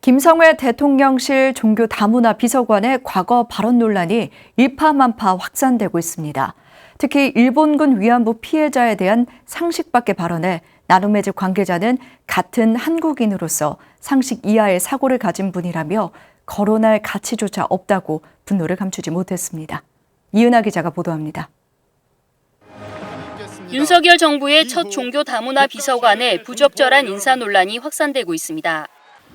김성회 대통령실 종교다문화 비서관의 과거 발언 논란이 일파만파 확산되고 있습니다. 특히 일본군 위안부 피해자에 대한 상식 밖의 발언에 나눔의 집 관계자는 같은 한국인으로서 상식 이하의 사고를 가진 분이라며 거론할 가치조차 없다고 분노를 감추지 못했습니다. 이은하 기자가 보도합니다. 윤석열 정부의 첫 종교 다문화 비서관의 부적절한 인사 논란이 확산되고 있습니다.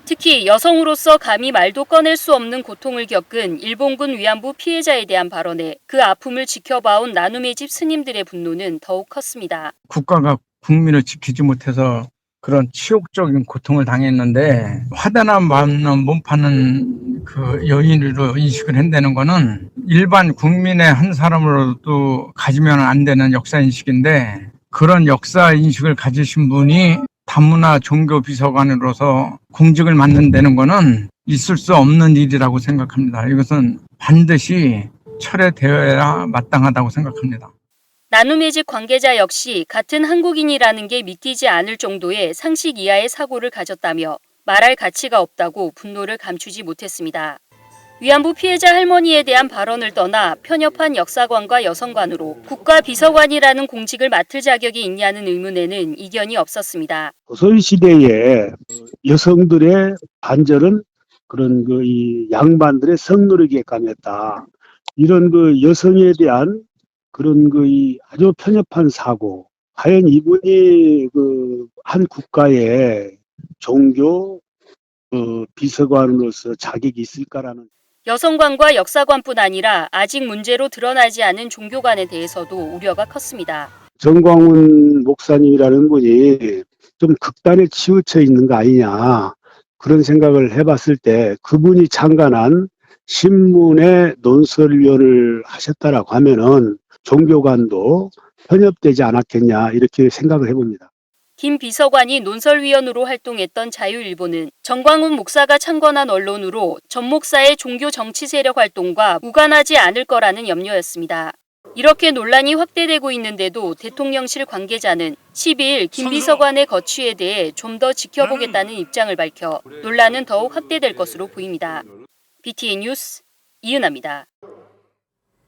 특히 여성으로서 감히 말도 꺼낼 수 없는 고통을 겪은 일본군 위안부 피해자에 대한 발언에 그 아픔을 지켜봐온 나눔의 집 스님들의 분노는 더욱 컸습니다. 국가가 국민을 지키지 못해서 그런 치욕적인 고통을 당했는데 화단한 마음은 몸 파는 그 여인으로 인식을 한다는 거는 일반 국민의 한 사람으로도 가지면 안 되는 역사인식인데, 그런 역사인식을 가지신 분이 다문화 종교비서관으로서 공직을 맡는다는 거는 있을 수 없는 일이라고 생각합니다. 이것은 반드시 철회되어야 마땅하다고 생각합니다. 나눔의 집 관계자 역시 같은 한국인이라는 게 믿기지 않을 정도의 상식 이하의 사고를 가졌다며 말할 가치가 없다고 분노를 감추지 못했습니다. 위안부 피해자 할머니에 대한 발언을 떠나 편협한 역사관과 여성관으로 국가비서관이라는 공직을 맡을 자격이 있냐는 의문에는 이견이 없었습니다. 조선시대에 여성들의 반절은 그런 이 양반들의 성노릇에 감했다. 이런 여성에 대한 그런 이 아주 편협한 사고, 과연 이분이 한 국가의 종교 비서관으로서 자격이 있을까라는. 여성관과 역사관뿐 아니라 아직 문제로 드러나지 않은 종교관에 대해서도 우려가 컸습니다. 정광훈 목사님이라는 분이 좀 극단에 치우쳐 있는 거 아니냐, 그런 생각을 해봤을 때 그분이 창간한 신문의 논설위원을 하셨다라고 하면은 종교관도 편협되지 않았겠냐, 이렇게 생각을 해봅니다. 김 비서관이 논설위원으로 활동했던 자유일보는 정광훈 목사가 창건한 언론으로 전 목사의 종교 정치 세력 활동과 무관하지 않을 거라는 염려였습니다. 이렇게 논란이 확대되고 있는데도 대통령실 관계자는 12일 김 비서관의 거취에 대해 좀 더 지켜보겠다는 입장을 밝혀 논란은 더욱 확대될 것으로 보입니다. BTN 뉴스 이은하입니다.